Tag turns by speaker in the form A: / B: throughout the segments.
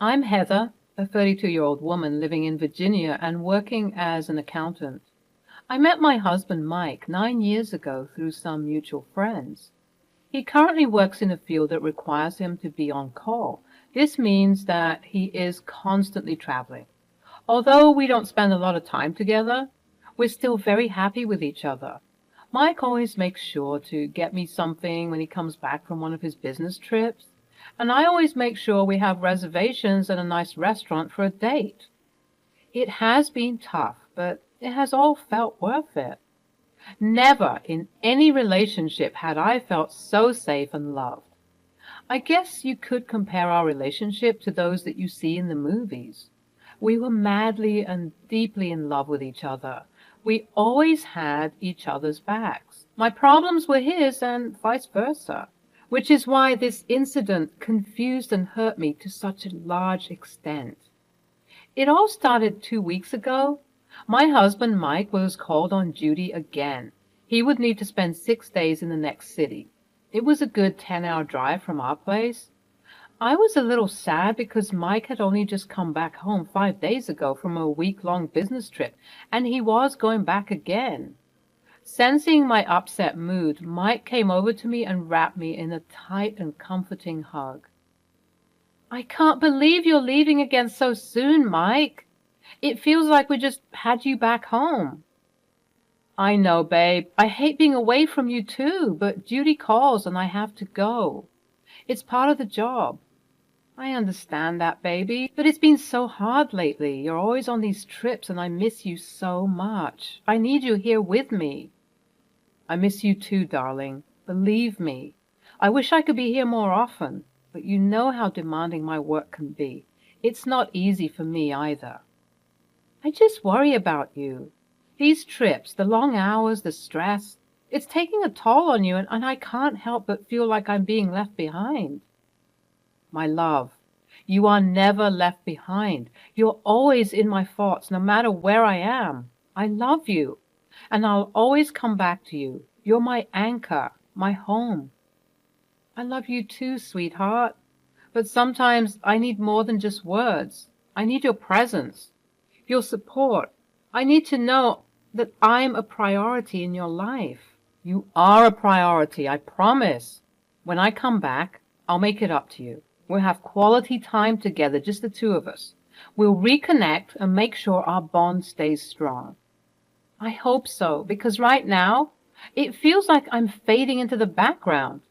A: I'm Heather, a 32-year-old woman living in Virginia and working as an accountant. I met my husband Mike 9 years ago through some mutual friends. He currently works in a field that requires him to be on call. This means that he is constantly traveling. Although we don't spend a lot of time together, we're still very happy with each other. Mike always makes sure to get me something when he comes back from one of his business trips, and I always make sure we have reservations at a nice restaurant for a date. It has been tough, but it has all felt worth it. Never in any relationship had I felt so safe and loved. I guess you could compare our relationship to those that you see in the movies. We were madly and deeply in love with each other. We always had each other's backs. My problems were his and vice versa, which is why this incident confused and hurt me to such a large extent. It all started 2 weeks ago. My husband Mike was called on duty again. He would need to spend 6 days in the next city. It was a good 10-hour drive from our place. I was a little sad because Mike had only just come back home 5 days ago from a week-long business trip, and he was going back again. Sensing my upset mood, Mike came over to me and wrapped me in a tight and comforting hug. "I can't believe you're leaving again so soon, Mike. It feels like we just had you back home." "I know, babe. I hate being away from you too, but duty calls and I have to go. It's part of the job." "I understand that, baby, but it's been so hard lately. You're always on these trips and I miss you so much. I need you here with me." "I miss you too, darling. Believe me. I wish I could be here more often, but you know how demanding my work can be. It's not easy for me either." "I just worry about you. These trips, the long hours, the stress, it's taking a toll on you, and I can't help but feel like I'm being left behind." "My love, you are never left behind. You're always in my thoughts, no matter where I am. I love you, and I'll always come back to you. You're my anchor, my home." "I love you too, sweetheart, but sometimes I need more than just words. I need your presence, your support. I need to know that I'm a priority in your life." "You are a priority, I promise. When I come back, I'll make it up to you. We'll have quality time together, just the two of us. We'll reconnect and make sure our bond stays strong." "I hope so, because right now, it feels like I'm fading into the background.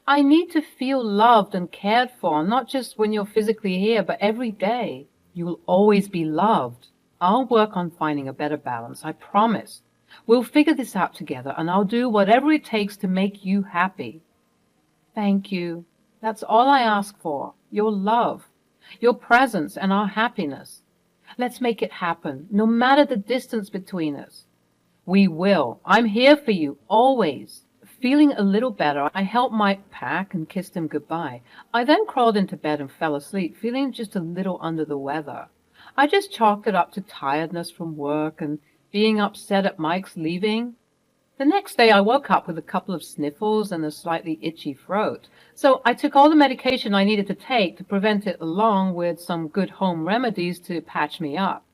A: I need to feel loved and cared for, not just when you're physically here, but every day. You'll always be loved. I'll work on finding a better balance, I promise. We'll figure this out together, and I'll do whatever it takes to make you happy." "Thank you. That's all I ask for, your love, your presence, and our happiness. Let's make it happen, no matter the distance between us." "We will. I'm here for you, always." Feeling a little better, I helped Mike pack and kissed him goodbye. I then crawled into bed and fell asleep, feeling just a little under the weather. I just chalked it up to tiredness from work and being upset at Mike's leaving. The next day I woke up with a couple of sniffles and a slightly itchy throat, so I took all the medication I needed to take to prevent it, along with some good home remedies to patch me up.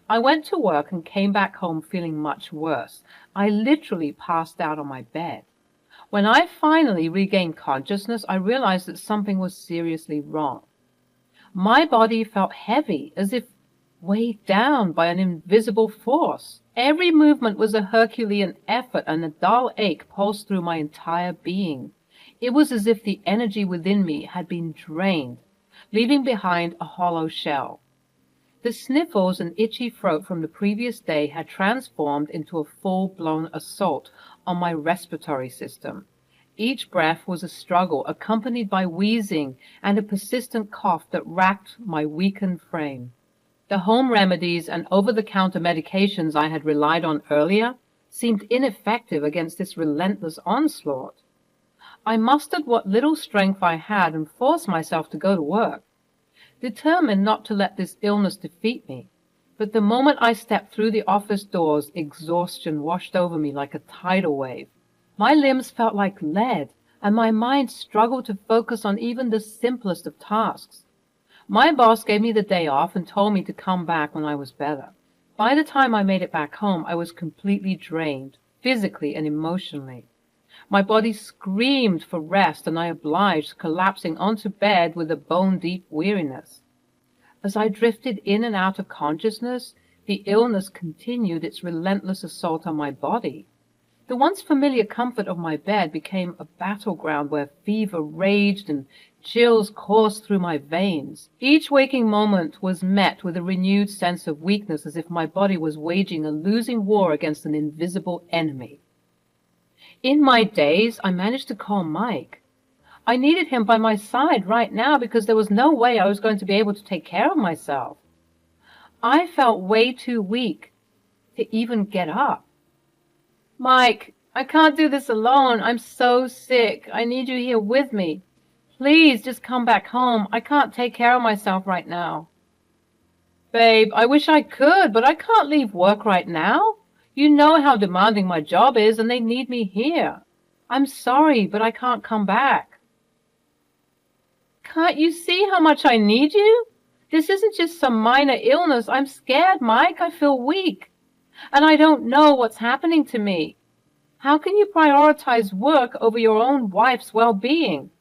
A: I went to work and came back home feeling much worse. I literally passed out on my bed. When I finally regained consciousness, I realized that something was seriously wrong. My body felt heavy, as if weighed down by an invisible force. Every movement was a Herculean effort, and a dull ache pulsed through my entire being. It was as if the energy within me had been drained, leaving behind a hollow shell. The sniffles and itchy throat from the previous day had transformed into a full-blown assault on my respiratory system. Each breath was a struggle, accompanied by wheezing and a persistent cough that racked my weakened frame. The home remedies and over-the-counter medications I had relied on earlier seemed ineffective against this relentless onslaught. I mustered what little strength I had and forced myself to go to work, determined not to let this illness defeat me. But the moment I stepped through the office doors, exhaustion washed over me like a tidal wave. My limbs felt like lead, and my mind struggled to focus on even the simplest of tasks. My boss gave me the day off and told me to come back when I was better. By the time I made it back home, I was completely drained, physically and emotionally. My body screamed for rest, and I obliged, collapsing onto bed with a bone-deep weariness. As I drifted in and out of consciousness, the illness continued its relentless assault on my body. The once familiar comfort of my bed became a battleground where fever raged and chills coursed through my veins. Each waking moment was met with a renewed sense of weakness, as if my body was waging a losing war against an invisible enemy. In my daze, I managed to call Mike. I needed him by my side right now because there was no way I was going to be able to take care of myself. I felt way too weak to even get up. Mike, I can't do this alone. I'm so sick. I need you here with me. Please just come back home. I can't take care of myself right now. Babe, I wish I could, but I can't leave work right now. You know how demanding my job is, and they need me here. I'm sorry, but I can't come back. Can't you see how much I need you? This isn't just some minor illness. I'm scared, Mike. I feel weak. And I don't know what's happening to me. How can you prioritize work over your own wife's well-being?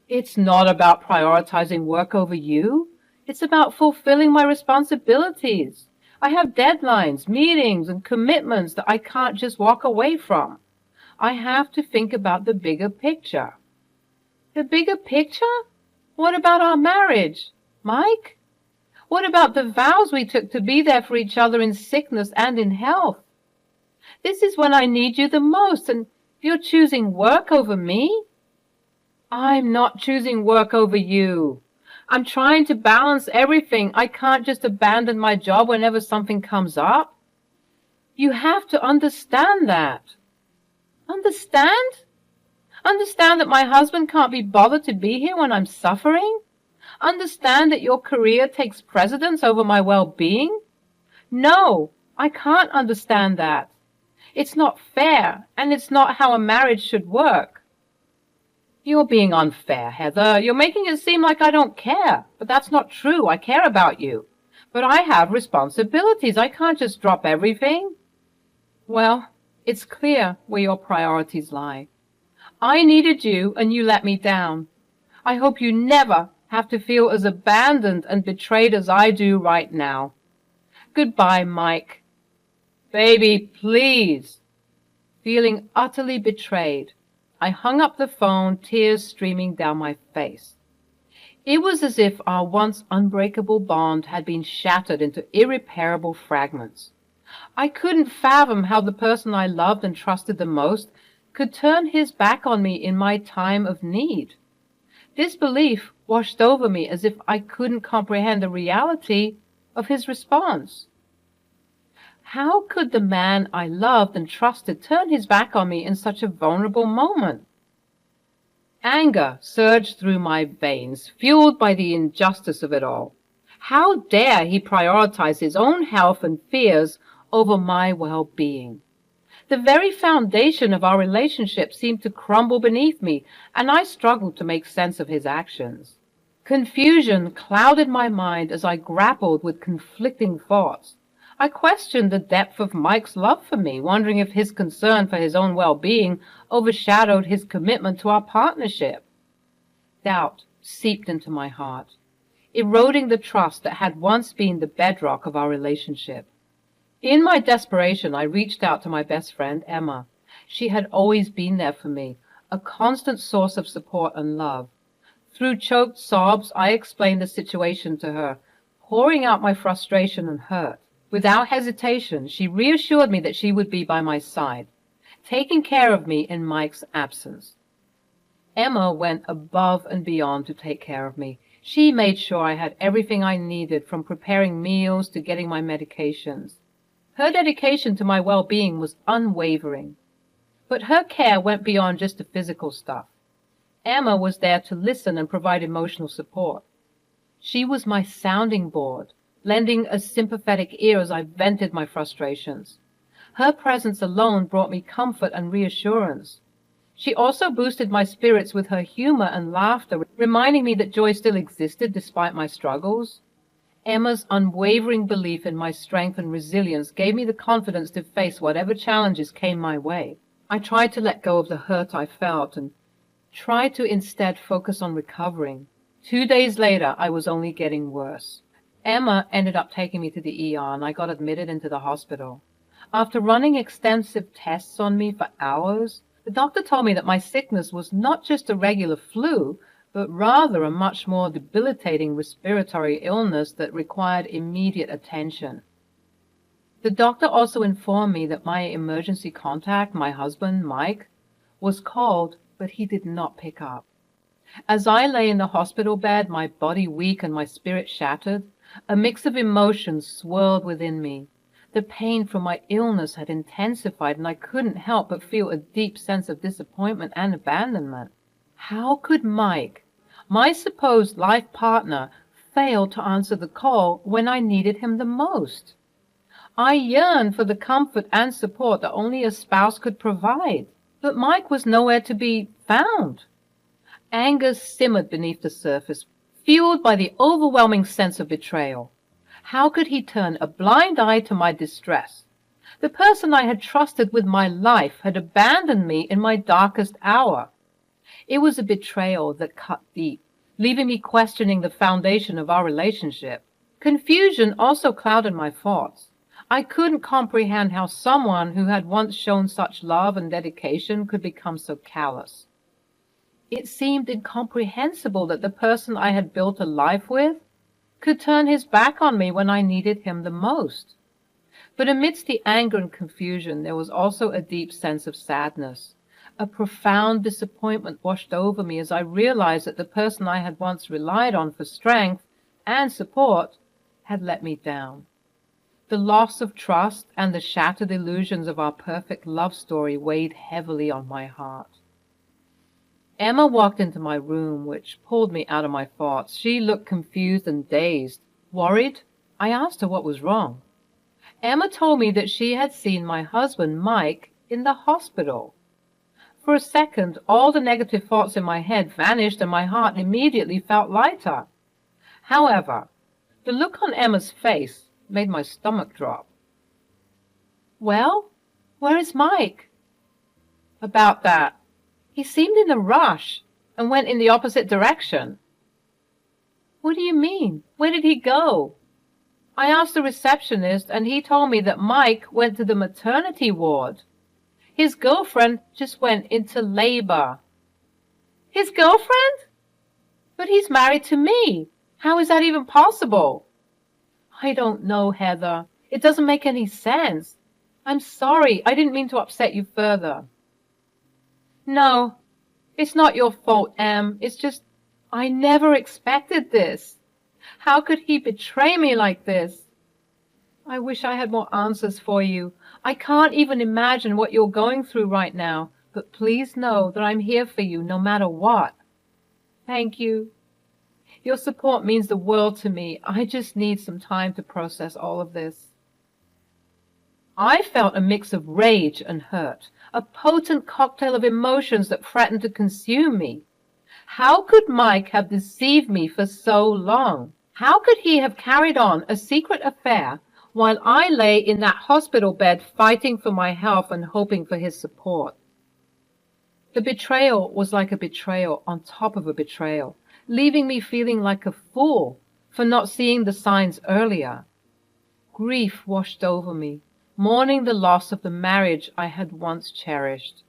A: It's not about prioritizing work over you. It's about fulfilling my responsibilities. I have deadlines, meetings, and commitments that I can't just walk away from. I have to think about the bigger picture. The bigger picture? What about our marriage, Mike? What about the vows we took to be there for each other in sickness and in health? This is when I need you the most, and you're choosing work over me? I'm not choosing work over you. I'm trying to balance everything. I can't just abandon my job whenever something comes up. You have to understand that. Understand? Understand that my husband can't be bothered to be here when I'm suffering? Understand that your career takes precedence over my well-being? No, I can't understand that. It's not fair, and it's not how a marriage should work. You're being unfair, Heather. You're making it seem like I don't care. But that's not true. I care about you. But I have responsibilities. I can't just drop everything. Well, it's clear where your priorities lie. I needed you, and you let me down. I hope you never have to feel as abandoned and betrayed as I do right now. Goodbye, Mike. Baby, please. Feeling utterly betrayed, I hung up the phone, tears streaming down my face. It was as if our once unbreakable bond had been shattered into irreparable fragments. I couldn't fathom how the person I loved and trusted the most could turn his back on me in my time of need. This belief washed over me as if I couldn't comprehend the reality of his response. How could the man I loved and trusted turn his back on me in such a vulnerable moment? Anger surged through my veins, fueled by the injustice of it all. How dare he prioritize his own health and fears over my well-being? The very foundation of our relationship seemed to crumble beneath me, and I struggled to make sense of his actions. Confusion clouded my mind as I grappled with conflicting thoughts. I questioned the depth of Mike's love for me, wondering if his concern for his own well-being overshadowed his commitment to our partnership. Doubt seeped into my heart, eroding the trust that had once been the bedrock of our relationship. In my desperation, I reached out to my best friend, Emma. She had always been there for me, a constant source of support and love. Through choked sobs, I explained the situation to her, pouring out my frustration and hurt. Without hesitation, she reassured me that she would be by my side, taking care of me in Mike's absence. Emma went above and beyond to take care of me. She made sure I had everything I needed, from preparing meals to getting my medications. Her dedication to my well-being was unwavering. But her care went beyond just the physical stuff. Emma was there to listen and provide emotional support. She was my sounding board, lending a sympathetic ear as I vented my frustrations. Her presence alone brought me comfort and reassurance. She also boosted my spirits with her humor and laughter, reminding me that joy still existed despite my struggles. Emma's unwavering belief in my strength and resilience gave me the confidence to face whatever challenges came my way. I tried to let go of the hurt I felt and tried to instead focus on recovering. 2 days later, I was only getting worse. Emma ended up taking me to the ER and I got admitted into the hospital. After running extensive tests on me for hours, the doctor told me that my sickness was not just a regular flu, but rather a much more debilitating respiratory illness that required immediate attention. The doctor also informed me that my emergency contact, my husband, Mike, was called, but he did not pick up. As I lay in the hospital bed, my body weak and my spirit shattered, a mix of emotions swirled within me. The pain from my illness had intensified, and I couldn't help but feel a deep sense of disappointment and abandonment. How could Mike, my supposed life partner, fail to answer the call when I needed him the most? I yearned for the comfort and support that only a spouse could provide, but Mike was nowhere to be found. Anger simmered beneath the surface, fueled by the overwhelming sense of betrayal. How could he turn a blind eye to my distress? The person I had trusted with my life had abandoned me in my darkest hour. It was a betrayal that cut deep, leaving me questioning the foundation of our relationship. Confusion also clouded my thoughts. I couldn't comprehend how someone who had once shown such love and dedication could become so callous. It seemed incomprehensible that the person I had built a life with could turn his back on me when I needed him the most. But amidst the anger and confusion, there was also a deep sense of sadness. A profound disappointment washed over me as I realized that the person I had once relied on for strength and support had let me down. The loss of trust and the shattered illusions of our perfect love story weighed heavily on my heart. Emma walked into my room, which pulled me out of my thoughts. She looked confused and dazed. Worried, I asked her what was wrong. Emma told me that she had seen my husband, Mike, in the hospital. For a second, all the negative thoughts in my head vanished and my heart immediately felt lighter. However, the look on Emma's face made my stomach drop. "Well, where is Mike?" "About that. He seemed in a rush and went in the opposite direction." "What do you mean? Where did he go?" "I asked the receptionist and he told me that Mike went to the maternity ward. His girlfriend just went into labor." "His girlfriend? But he's married to me. How is that even possible?" "I don't know, Heather. It doesn't make any sense. I'm sorry. I didn't mean to upset you further." "No, it's not your fault, Em. It's just, I never expected this. How could he betray me like this? I wish I had more answers for you. I can't even imagine what you're going through right now, but please know that I'm here for you no matter what. Thank you. Your support means the world to me. I just need some time to process all of this." I felt a mix of rage and hurt, a potent cocktail of emotions that threatened to consume me. How could Mike have deceived me for so long? How could he have carried on a secret affair while I lay in that hospital bed fighting for my health and hoping for his support? The betrayal was like a betrayal on top of a betrayal, leaving me feeling like a fool for not seeing the signs earlier. Grief washed over me, mourning the loss of the marriage I had once cherished.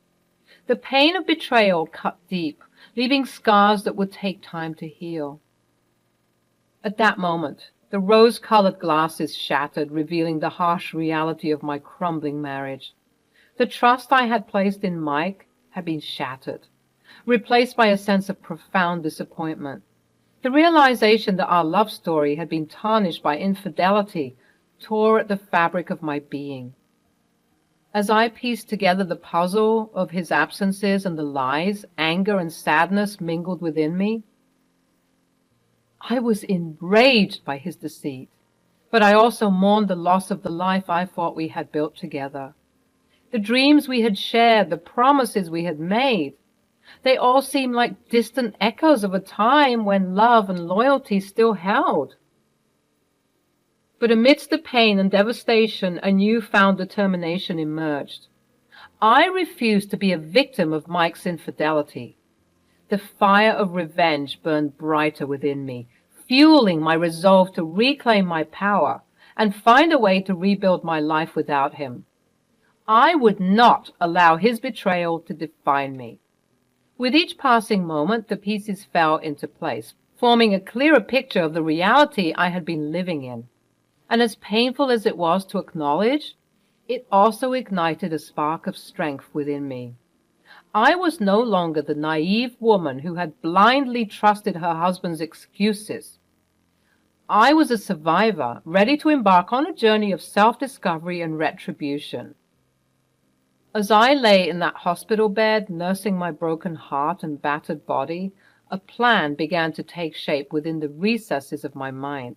A: The pain of betrayal cut deep, leaving scars that would take time to heal. At that moment, the rose-colored glasses shattered, revealing the harsh reality of my crumbling marriage. The trust I had placed in Mike had been shattered, replaced by a sense of profound disappointment. The realization that our love story had been tarnished by infidelity tore at the fabric of my being. As I pieced together the puzzle of his absences and the lies, anger and sadness mingled within me. I was enraged by his deceit, but I also mourned the loss of the life I thought we had built together. The dreams we had shared, the promises we had made, they all seemed like distant echoes of a time when love and loyalty still held. But amidst the pain and devastation, a newfound determination emerged. I refused to be a victim of Mike's infidelity. The fire of revenge burned brighter within me, fueling my resolve to reclaim my power and find a way to rebuild my life without him. I would not allow his betrayal to define me. With each passing moment, the pieces fell into place, forming a clearer picture of the reality I had been living in. And as painful as it was to acknowledge, it also ignited a spark of strength within me. I was no longer the naive woman who had blindly trusted her husband's excuses. I was a survivor, ready to embark on a journey of self-discovery and retribution. As I lay in that hospital bed, nursing my broken heart and battered body, a plan began to take shape within the recesses of my mind.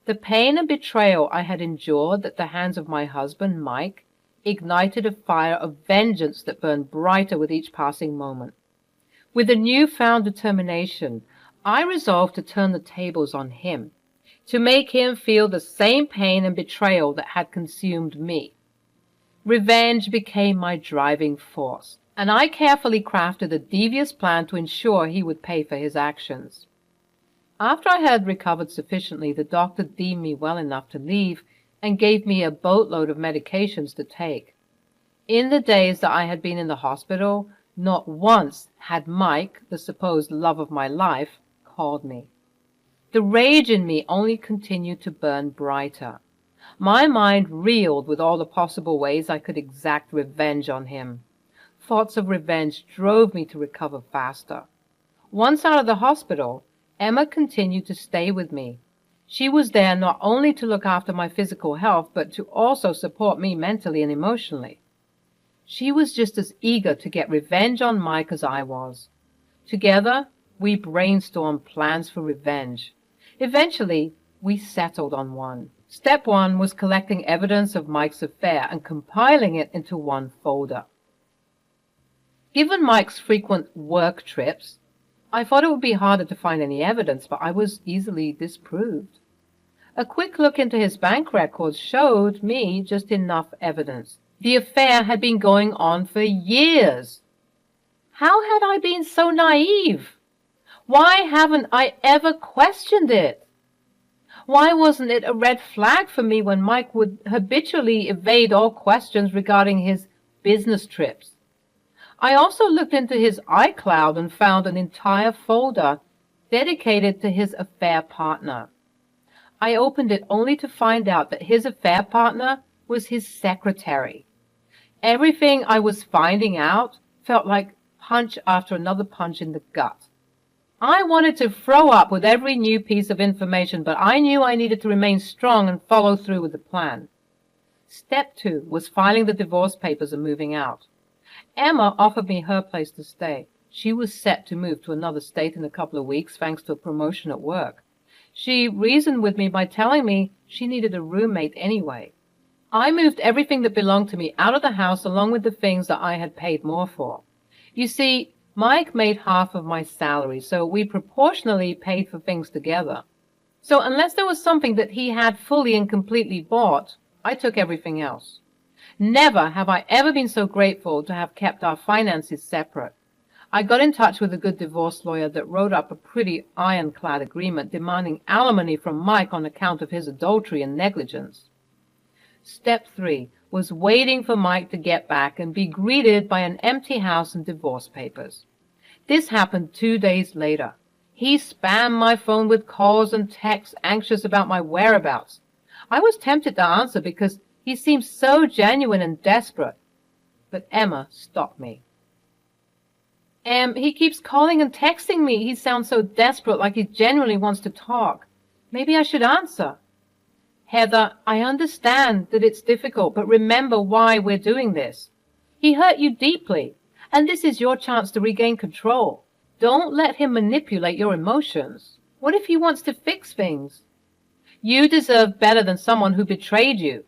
A: The pain and betrayal I had endured at the hands of my husband, Mike, ignited a fire of vengeance that burned brighter with each passing moment. With a newfound determination, I resolved to turn the tables on him, to make him feel the same pain and betrayal that had consumed me. Revenge became my driving force, and I carefully crafted a devious plan to ensure he would pay for his actions. After I had recovered sufficiently, the doctor deemed me well enough to leave and gave me a boatload of medications to take. In the days that I had been in the hospital, not once had Mike, the supposed love of my life, called me. The rage in me only continued to burn brighter. My mind reeled with all the possible ways I could exact revenge on him. Thoughts of revenge drove me to recover faster. Once out of the hospital, Emma continued to stay with me. She was there not only to look after my physical health, but to also support me mentally and emotionally. She was just as eager to get revenge on Mike as I was. Together, we brainstormed plans for revenge. Eventually, we settled on one. Step one was collecting evidence of Mike's affair and compiling it into one folder. Given Mike's frequent work trips, I thought it would be harder to find any evidence, but I was easily disproved. A quick look into his bank records showed me just enough evidence. The affair had been going on for years. How had I been so naive? Why haven't I ever questioned it? Why wasn't it a red flag for me when Mike would habitually evade all questions regarding his business trips? I also looked into his iCloud and found an entire folder dedicated to his affair partner. I opened it only to find out that his affair partner was his secretary. Everything I was finding out felt like punch after another punch in the gut. I wanted to throw up with every new piece of information, but I knew I needed to remain strong and follow through with the plan. Step 2 was filing the divorce papers and moving out. Emma offered me her place to stay. She was set to move to another state in a couple of weeks thanks to a promotion at work. She reasoned with me by telling me she needed a roommate anyway. I moved everything that belonged to me out of the house along with the things that I had paid more for. You see, Mike made half of my salary, so we proportionally paid for things together. So unless there was something that he had fully and completely bought, I took everything else. Never have I ever been so grateful to have kept our finances separate. I got in touch with a good divorce lawyer that wrote up a pretty ironclad agreement demanding alimony from Mike on account of his adultery and negligence. Step 3 was waiting for Mike to get back and be greeted by an empty house and divorce papers. This happened 2 days later. He spammed my phone with calls and texts anxious about my whereabouts. I was tempted to answer because he seemed so genuine and desperate, but Emma stopped me. He keeps calling and texting me. He sounds so desperate, like he genuinely wants to talk. Maybe I should answer. Heather, I understand that it's difficult, but remember why we're doing this. He hurt you deeply, and this is your chance to regain control. Don't let him manipulate your emotions. What if he wants to fix things? You deserve better than someone who betrayed you.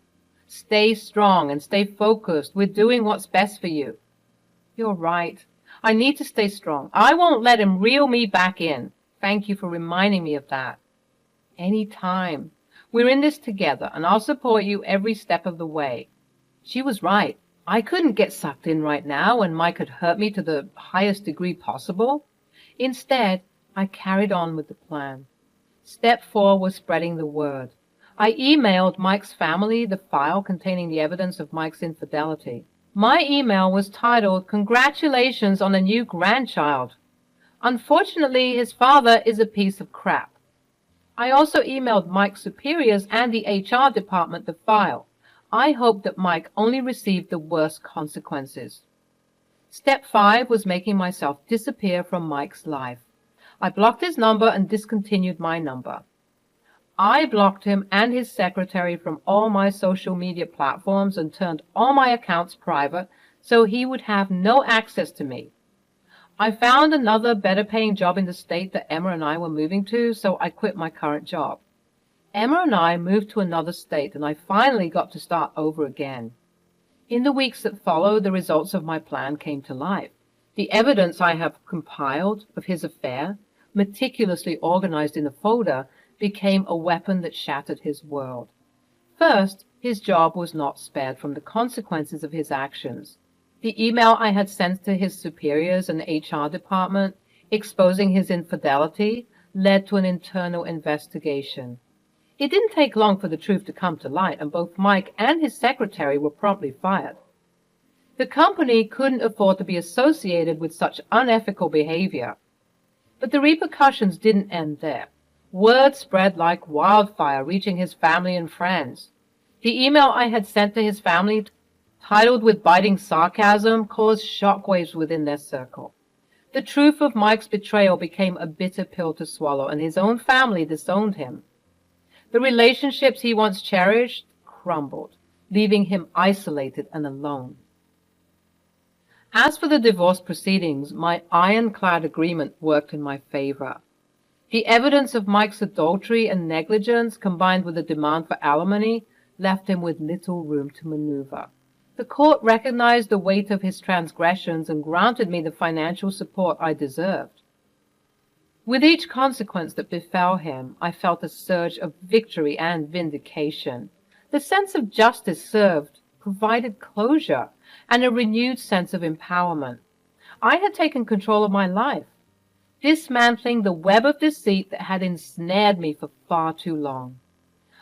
A: Stay strong and stay focused. We're doing what's best for you. You're right. I need to stay strong. I won't let him reel me back in. Thank you for reminding me of that. Any time. We're in this together, and I'll support you every step of the way. She was right. I couldn't get sucked in right now when Mike had hurt me to the highest degree possible. Instead, I carried on with the plan. Step 4 was spreading the word. I emailed Mike's family the file containing the evidence of Mike's infidelity. My email was titled, "Congratulations on a new grandchild." Unfortunately, his father is a piece of crap. I also emailed Mike's superiors and the HR department the file. I hoped that Mike only received the worst consequences. Step 5 was making myself disappear from Mike's life. I blocked his number and discontinued my number. I blocked him and his secretary from all my social media platforms and turned all my accounts private so he would have no access to me. I found another better paying job in the state that Emma and I were moving to, so I quit my current job. Emma and I moved to another state, and I finally got to start over again. In the weeks that followed, the results of my plan came to life. The evidence I have compiled of his affair, meticulously organized in a folder, became a weapon that shattered his world. First, his job was not spared from the consequences of his actions. The email I had sent to his superiors and HR department, exposing his infidelity, led to an internal investigation. It didn't take long for the truth to come to light, and both Mike and his secretary were promptly fired. The company couldn't afford to be associated with such unethical behavior. But the repercussions didn't end there. Word spread like wildfire, reaching his family and friends. The email I had sent to his family, titled with biting sarcasm, caused shockwaves within their circle. The truth of Mike's betrayal became a bitter pill to swallow, and his own family disowned him. The relationships he once cherished crumbled, leaving him isolated and alone. As for the divorce proceedings, my ironclad agreement worked in my favor. The evidence of Mike's adultery and negligence, combined with the demand for alimony, left him with little room to maneuver. The court recognized the weight of his transgressions and granted me the financial support I deserved. With each consequence that befell him, I felt a surge of victory and vindication. The sense of justice served, provided closure, and a renewed sense of empowerment. I had taken control of my life, dismantling the web of deceit that had ensnared me for far too long.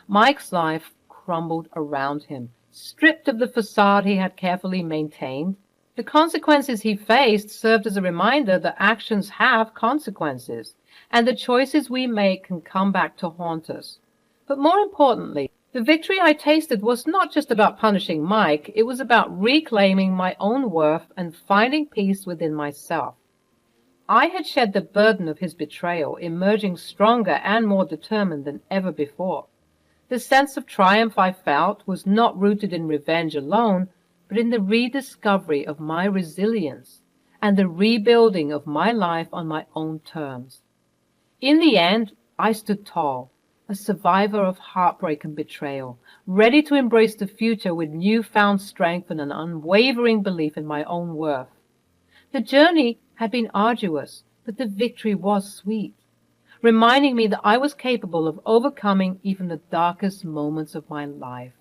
A: Mike's life crumbled around him, stripped of the facade he had carefully maintained. The consequences he faced served as a reminder that actions have consequences, and the choices we make can come back to haunt us. But more importantly, the victory I tasted was not just about punishing Mike, it was about reclaiming my own worth and finding peace within myself. I had shed the burden of his betrayal, emerging stronger and more determined than ever before. The sense of triumph I felt was not rooted in revenge alone, but in the rediscovery of my resilience and the rebuilding of my life on my own terms. In the end, I stood tall, a survivor of heartbreak and betrayal, ready to embrace the future with newfound strength and an unwavering belief in my own worth. The journey had been arduous, but the victory was sweet, reminding me that I was capable of overcoming even the darkest moments of my life.